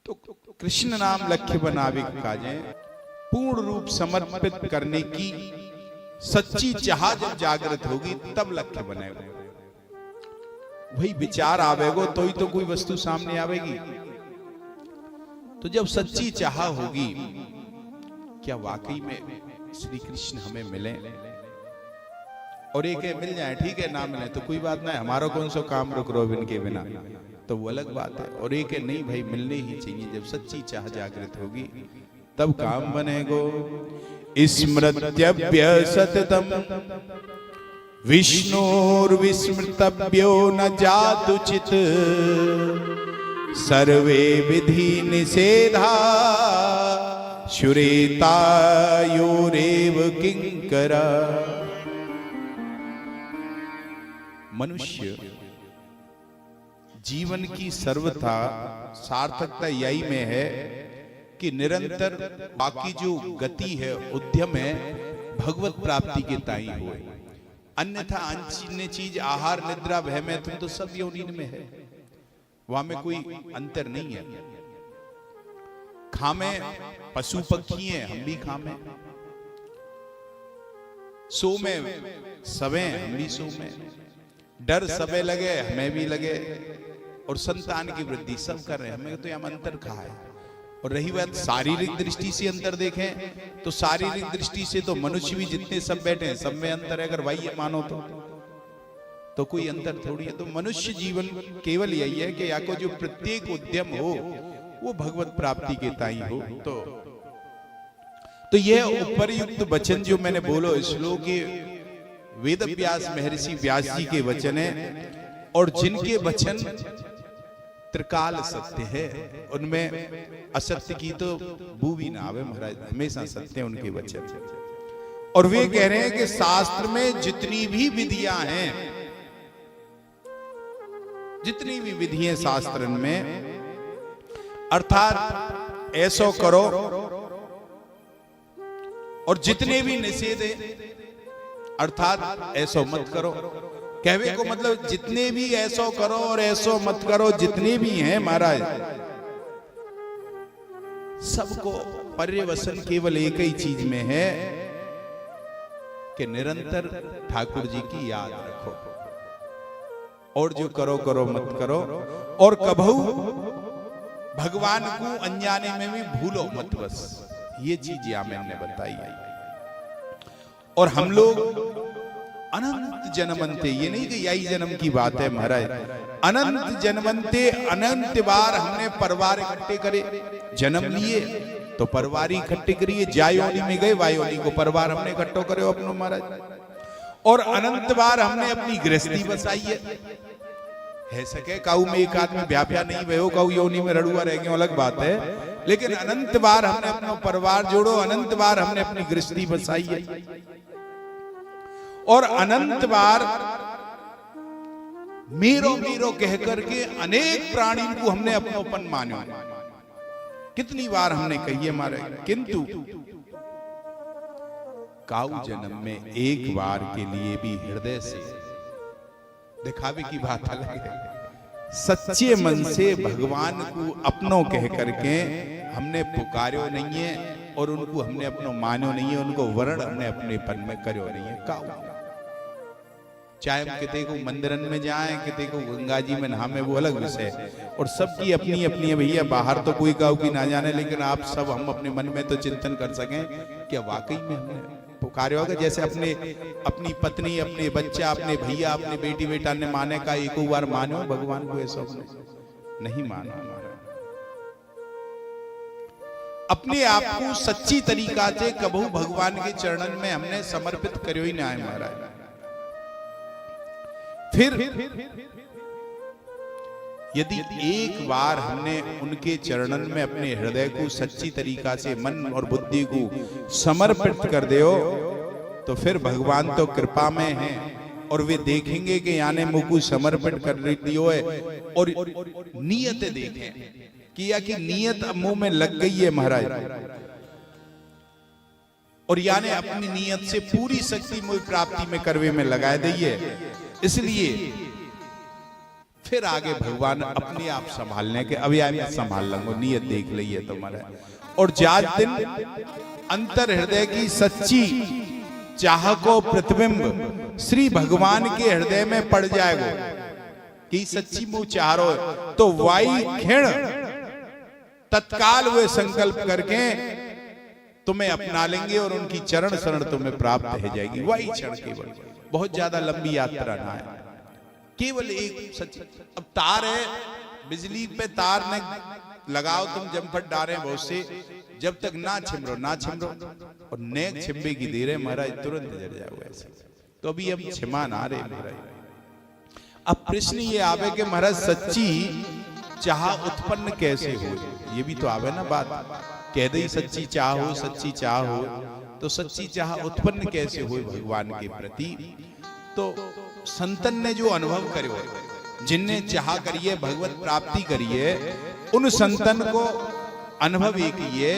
तो कृष्ण नाम लक्ष्य बनावे काजे पूर्ण रूप समर्पित करने की सच्ची चाह जब जागृत होगी तब लक्ष्य बनेगा। वही विचार आवेगो तो ही तो कोई वस्तु सामने आवेगी। तो जब सच्ची चाह होगी क्या वाकई में श्री कृष्ण हमें मिले, और एक है मिल जाए ठीक है, ना मिले तो कोई बात नहीं, हमारा कौन सा काम रुक रो इनके बिना, तो वो अलग बात है। और एक है नहीं भाई मिलने ही चाहिए, जब सच्ची चाह जागृत होगी तब काम बनेगो। स्मृत्यभ्य सततम विष्णुर्विस्मृतव्यो न जातुचित सर्वे विधि निषेधा शुरेतायोरेव किंकरा। मनुष्य जीवन की सर्वथा सार्थकता यही में है कि निरंतर बाकी जो गति है उद्यम है भगवत प्राप्ति के ताई हुए। अन्यथा अन्य चीज आहार निद्रा भय में तुम तो सब योनि में है, वहां में कोई अंतर नहीं है। खामे पशु पक्षी हैं, हम भी खामे, सो में सबे हम भी सो में, डर सबे लगे हमें भी लगे, और संतान की वृद्धि सब कर रहे हैं, हमें तो यहां अंतर कहा है। और रही बात शारीरिक दृष्टि से अंतर देखें तो शारीरिक दृष्टि से तो मनुष्य भी जितने सब बैठे हैं सब में अंतर है, अगर वही ये मानो तो कोई अंतर थोड़ी है। तो मनुष्य जीवन केवल यही है कि या को जो प्रत्येक उद्यम हो वो भगवत प्राप्ति के ताई हो। तो यह उपरयुक्त वचन जो मैंने बोलो श्लोक के वेद व्यास महर्षि व्यास जी के वचन है, और जिनके वचन त्रिकाल सत्य है, उनमें असत्य की तो बू भी ना आवे महाराज, हमेशा सत्य उनके वचन। और वे कह रहे हैं कि शास्त्र में जितनी भी विधियां हैं, जितनी भी विधियां शास्त्र में, अर्थात ऐसो करो, और जितने भी निषेध है अर्थात ऐसो मत करो। कहवे को मतलब जितने भी ऐसो करो और ऐसो मत करो जितने भी हैं महाराज, सबको पर्यवसन केवल एक ही चीज में है कि निरंतर ठाकुर जी की याद रखो, और जो करो करो मत करो, और कभू भगवान को अनजाने में भी भूलो मत, बस ये चीज यहां मैंने बताई है। और हम लोग अनंत जन्मंते, ये नहीं कि यही जन्म की बात है महाराज, अनंत जन्मंते अनंत बार हमने परिवार इकट्ठे करे, जन्म लिए तो परिवार इकट्ठे करिए, जायोनी में गए वायोनी को परिवार हमने इकट्ठो करे अपनो महाराज, और अनंत बार हमने अपनी गृहस्थी बसाई है सके काऊ में एक आदमी व्याप्या नहीं भयो, काऊ योनी में रड़ुआ रह गए अलग बात है, लेकिन अनंत बार हमने अपना परिवार जोड़ो, अनंत बार हमने अपनी गृहस्थी बसाई है, और अनंत बार मेरो मेरो कह करके अनेक प्राणी को हमने अपनोपन मानो। कितनी बार हमने कही मारे, किंतु काऊ जन्म में एक बार के लिए भी हृदय से दिखावे की बात अलग है, सच्चे मन से भगवान को अपनों कह करके हमने पुकारो नहीं है, और उनको हमने अपनो मानो नहीं है, उनको वर्ण हमने अपने पन में करो नहीं है। काऊ चाहे हम किते को मंदिरन में जाए, किते को गंगा जी में नहामे, वो अलग विषय, और सबकी अपनी अपनी भैया, बाहर तो कोई काऊ की ना जाने, लेकिन आप सब हम अपने मन में तो चिंतन कर सकें क्या वाकई में हमने पुकारे होगा, जैसे अपने अपनी पत्नी, अपने बच्चा, अपने भैया, अपने बेटी बेटा ने माने का एक बार मानो भगवान को, ऐसा नहीं माना। अपने आप को सच्ची तरीका से कबहू भगवान के चरणन में हमने समर्पित करो ही ना है महाराज। फिर यदि एक बार हमने उनके चरणन में अपने हृदय को सच्ची तरीका से मन और बुद्धि को समर्पित कर दियो, तो फिर भगवान तो कृपा में हैं, और वे देखेंगे कि यानी मुझको समर्पित कर दियो है, और नियत देखें कि या कि नियत मुंह में लग गई है महाराज, और यानी अपनी नियत से पूरी शक्ति मुझ प्राप्ति में करवे में लगाए दी है। इसलिए फिर आगे भगवान अपने आप संभालने के, अभी मैं संभाल लूंगा, नियत देख लीजिए तुम्हारा। और जात दिन अंतर हृदय की सच्ची चाह को प्रतिबिंब श्री भगवान के हृदय में पड़ जाएगा कि सच्ची मुंह चारो, तो वाई क्षण तत्काल वे संकल्प करके तुम्हें अपना लेंगे और उनकी चरण शरण तुम्हें प्राप्त हो जाएगी। वही क्षण, केवल बहुत ज्यादा लंबी यात्रा ना है, केवल एक सच। अब तार है, बिजली पे तार ने लगाओ तुम जमफट डारे बहुत से, जब तक ना छिमरो ना छिमरो, और नेक छिम्बे की देर है महाराज तुरंत जर जाओ ऐसे। तो अभी हम छिमा ना रहे महाराज। अब प्रश्न ये आवे कि महाराज सच्ची चाह उत्पन्न कैसे हो, ये भी तो आवे ना बात। कह दे सच्ची चाह हो, सच्ची चाह हो, तो सच्ची चाह उत्पन्न कैसे हो भगवान के प्रति। तो संतन ने जो अनुभव करो, जिनने चाह करिए भगवत प्राप्ति करिए, उन संतन को अनुभव एक ये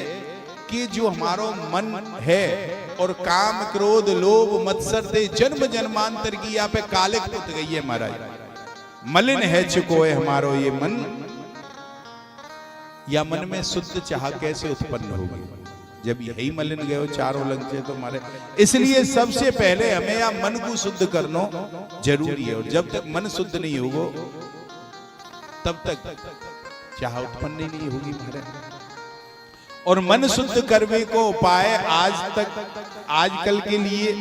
कि जो हमारो मन है और काम क्रोध लोभ मत्सर से जन्म जन्मांतर की यहाँ पे कालिक पुत गई है महाराज। मलिन है चुको है हमारो ये मन, या मन में शुद्ध चाह कैसे उत्पन्न होगी जब यही मलिन गए हो चारों लंचे तो हमारे। इसलिए सबसे पहले हमें या मन को शुद्ध करना जरूरी है, और जब तक मन शुद्ध नहीं होगा तब तक चाह उत्पन्न ही नहीं होगी महाराज। और मन शुद्ध करने को उपाय आजकल के लिए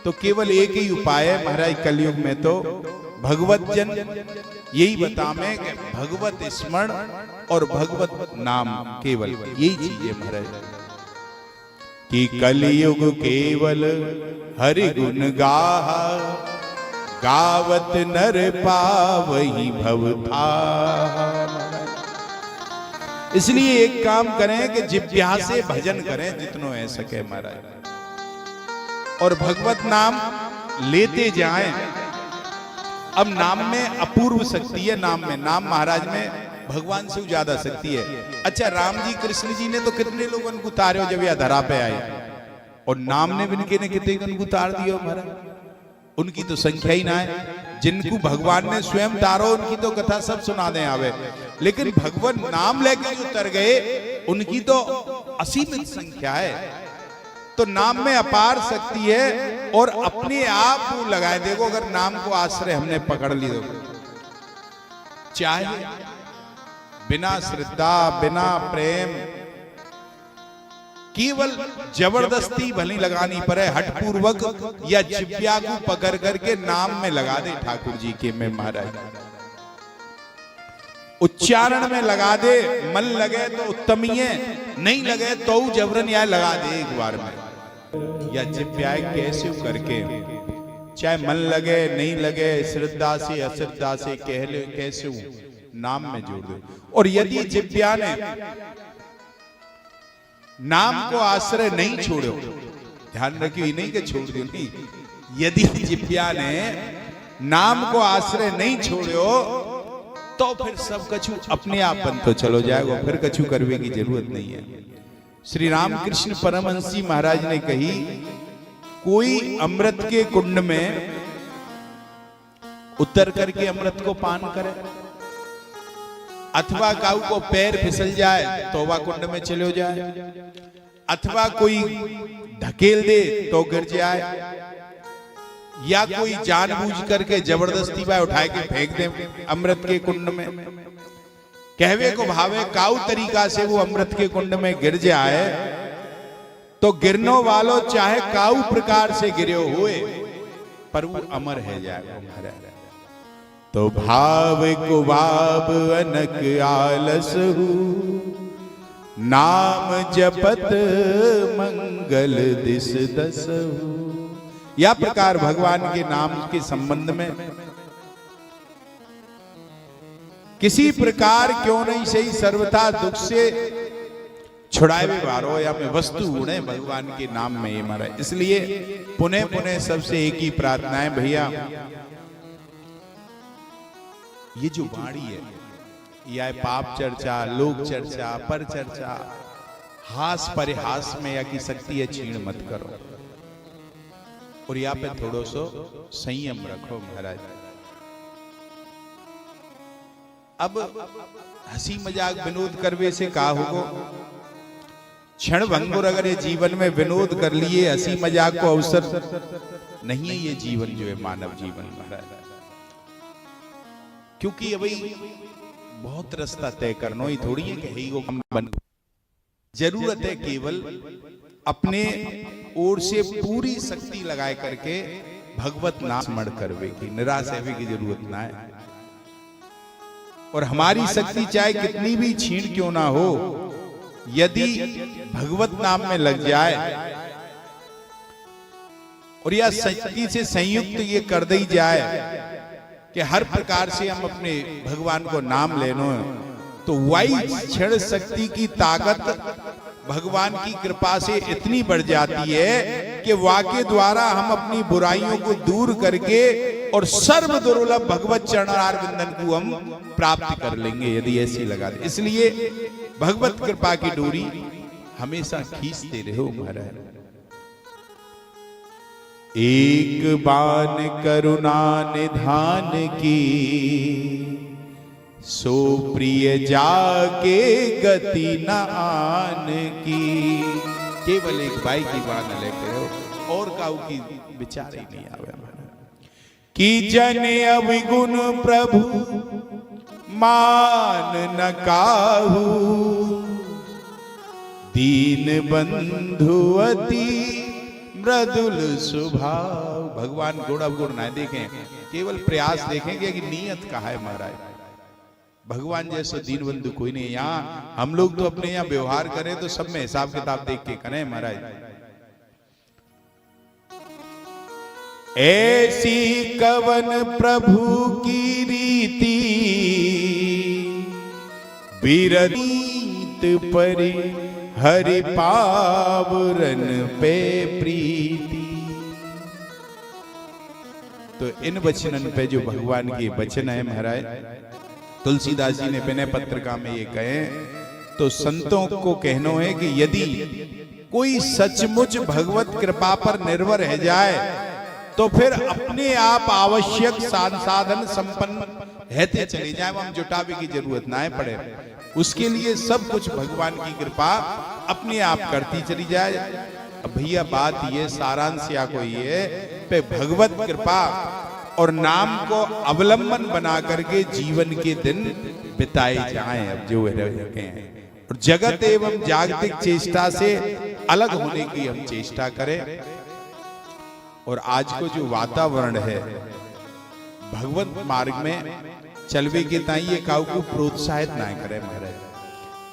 तो केवल एक ही उपाय है महाराज कलयुग में, तो भगवत जन यही बतावे कि भगवत स्मरण और भगवत नाम, केवल यही चीज है महाराज। कि कलयुग केवल हरि गुण गाहा, गावत नर पावहि भव थाहा। इसलिए एक काम करें कि जिह्वा से भजन करें जितनो है सके महाराज, और भगवत नाम लेते जाएं। अब नाम में अपूर्व शक्ति है, नाम में, नाम महाराज में भगवान से ज्यादा शक्ति है। अच्छा, राम जी कृष्ण जी ने तो कितने लोगों को उतारे जब यह धरा पे आए, और नाम ने भी कितने को उतार दिया महाराज, उनकी तो संख्या ही ना है। जिनको भगवान ने स्वयं तारो उनकी तो कथा सब सुना दे आवे, लेकिन भगवान नाम लेके जो उतर गए उनकी तो असीमित संख्या है। तो नाम में अपार शक्ति है, और अपने आप को लगाए। देखो अगर नाम को आश्रय हमने पकड़ ली तो चाहे बिना श्रद्धा बिना प्रेम, केवल जबरदस्ती भली लगानी पड़े, हठपूर्वक या जिह्वा को पकड़ करके नाम में लगा दे ठाकुर जी के में महाराज, उच्चारण में लगा दे। मन लगे तो उत्तम ही है, नहीं लगे तो जबरन या लगा दे एक बार में, या जिह्वा कैसे करके, चाहे मन लगे नहीं लगे, श्रद्धा से अश्रद्धा से कह ले कैसे नाम में जोड़ दो। और यदि जिह्वा ने नाम को आश्रय नहीं छोड़ो, ध्यान रखियो, ये नहीं कि छोड़ दो, नहीं, यदि जिह्वा ने नाम को आश्रय नहीं छोड़ो तो फिर सब कछु अपने आप बन तो चलो जाएगा, फिर कछु करने की जरूरत नहीं है। श्री रामकृष्ण परमहंसी महाराज ने कही, कोई अमृत के कुंड में उतर करके अमृत को पान करे, अथवा काऊ को पैर फिसल जाए तो वह कुंड में चले जाए, अथवा कोई ढकेल दे तो गिर जाए, या कोई जानबूझ करके जबरदस्ती में उठा के फेंक दे अमृत के कुंड में। कहवे को भावे काऊ तरीका से वो अमृत के कुंड में गिर जाए तो गिरनो वालों चाहे काऊ प्रकार से गिरे हुए पर वो अमर है जाएगा। तो भाव को भाव अनक आलस हु, नाम जपत मंगल दिस दस हु। या प्रकार भगवान के नाम के संबंध में किसी प्रकार क्यों नहीं सही सर्वथा दुख से छुड़ावे वारो, या में वस्तु उड़े भगवान के नाम में ये मारा। इसलिए पुनः पुनः सबसे एक ही प्रार्थना है भैया, ये जो वाणी है यह पाप चर्चा, लोक चर्चा, पर चर्चा, हास परिहास में या की शक्ति है छीण मत करो, और यहाँ पे थोड़ो सो संयम रखो महाराज। अब हंसी मजाक विनोद करवे से का होगो? क्षण भंगुर अगर ये जीवन में विनोद कर लिए, हंसी मजाक को अवसर नहीं है ये जीवन जो है मानव जीवन महाराज। क्योंकि अभी बहुत रास्ता तय करना ही थोड़ी है कि ही को हम बन। जरूरत है केवल अपने ओर से पूरी शक्ति लगाए करके भगवत नाम स्मरण करवे की, निराश होने की जरूरत ना है। और हमारी शक्ति चाहे कितनी भी छीण क्यों ना हो, यदि भगवत नाम में लग जाए और यह शक्ति से संयुक्त ये कर दी जाए कि हर प्रकार से हम अपने भगवान को नाम लेनो है, तो वही क्षण शक्ति की ताकत भगवान की कृपा से इतनी बढ़ जाती है कि वाके द्वारा हम अपनी बुराइयों को दूर करके और सर्व दुर्लभ भगवत चरणार विंदन को हम प्राप्त कर लेंगे यदि ऐसी लगा दे। इसलिए भगवत कृपा की डोरी हमेशा खींचते रहो महाराज। एक बान करुणा निधान की, सो प्रिय जाके गति न आन की। केवल एक बाई की बात लेकर हो और काऊ की विचार ही नहीं आवे कि जन अविगुण प्रभु मान न काहू, दीन बंधु अति मृदुल स्वभाव। भगवान गुण अवगुण ना देखें, केवल प्रयास देखेंगे कि नीयत कहा है महाराज। भगवान जैसे दीन बंधु कोई नहीं। यहाँ हम लोग तो अपने यहाँ व्यवहार करें तो सब में हिसाब किताब देख के करें महाराज। ऐसी कवन प्रभु की रीति, विरतीत परि हरि पावरन पे प्रीति। तो इन वचनन पे जो भगवान के वचन है महाराज, तुलसीदास जी ने विनय पत्रिका में ये कहे, तो संतों को कहना है कि यदि कोई सचमुच भगवत कृपा पर निर्भर रह जाए तो फिर अपने आप आवश्यक साधन संपन्न रहते चले जाए, हम जुटावे की जरूरत ना पड़े। उसके लिए सब कुछ भगवान की कृपा अपने आप करती चली जाए। अब भैया बात ये सारांश या को ये पे भगवत कृपा और नाम को अवलंबन बना करके जीवन के दिन बिताए जाएं। अब जो रखे हैं और जगत एवं जागतिक चेष्टा से अलग होने की हम चेष्टा करें। और आज को जो वातावरण है भगवत मार्ग में चलवे के ताई ये काऊ को प्रोत्साहित ना करे महाराज।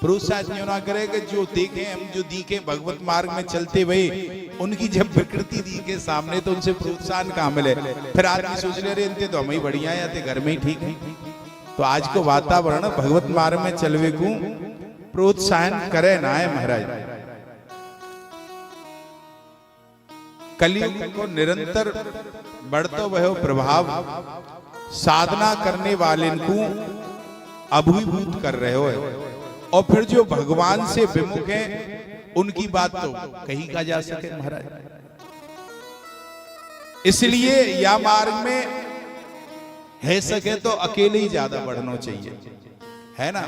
प्रोत्साहित क्यों ना करे कि जो देखें हम, जो दिखे भगवत मार्ग में चलते हुए उनकी जब विकृति दिखे सामने तो उनसे प्रोत्साहन कहाँ मिले। फिर आदमी सोच ले रहे इनते तो हम ही बढ़िया है, या घर में ही ठीक है। तो आज को वातावरण भगवत मार्ग में चलवे को प्रोत्साहन करे ना है महाराज। कलयुग को निरंतर बढ़ता वह प्रभाव साधना करने वाले को अभिभूत कर रहे हो, और फिर जो भगवान से विमुख हैं उनकी बात तो कही का जा सके महाराज। इसलिए या मार्ग में है सके तो अकेले ही ज्यादा बढ़ना चाहिए, है ना।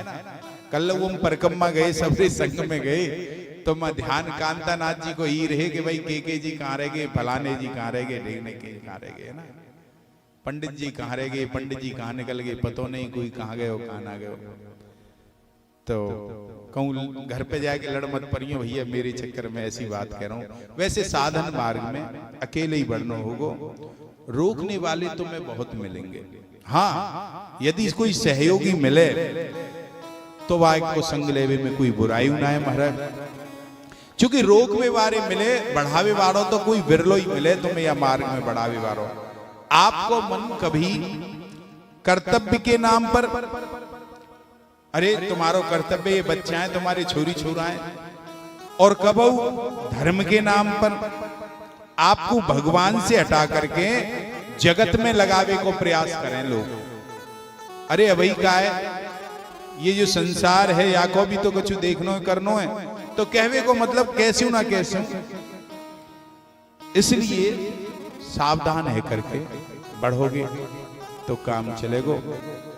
कल वो हम परिक्रमा गए, सबरे संग में गए, तो मैं ध्यान कांता नाथ जी को ही रहे कि भाई के जी कहाँ रह गए, फलाने जी कहाँ रह गए, ढेगने के कहाँ रह गए, ना पंडित जी कहाँ रह गए, पंडित जी कहाँ निकल गए, पतो नहीं कोई कहाँ गए हो कहाँ ना गए। तो कहूँ घर पे जाके लड़ मत परियो भैया, मेरे चक्कर में ऐसी बात कह रहा हूँ। वैसे साधन मार्ग में अकेले ही बढ़ना होगा, रोकने वाले तुम्हें बहुत मिलेंगे। हाँ, यदि कोई सहयोगी मिले तो वाइक को संग लेवे में कोई बुराई ना है महाराज। क्योंकि रोकवे वारे मिले, बढ़ावे वारों तो कोई विरलो ही मिले तुम्हें या मार्ग में बढ़ावे वारों। आपको मन कभी कर्तव्य के नाम पर, अरे तुम्हारो कर्तव्य ये बच्चा है, तुम्हारे छोरी छोरा है, और कबू धर्म के नाम पर आपको भगवान से हटा करके जगत में लगावे को प्रयास करें लोग। अरे अभी का है ये जो संसार है, या को भी तो कुछ देखनो है करनो है, तो कहवे को मतलब कैसे ना कैसे। इसलिए सावधान है करके बढ़ोगे तो काम चलेगा।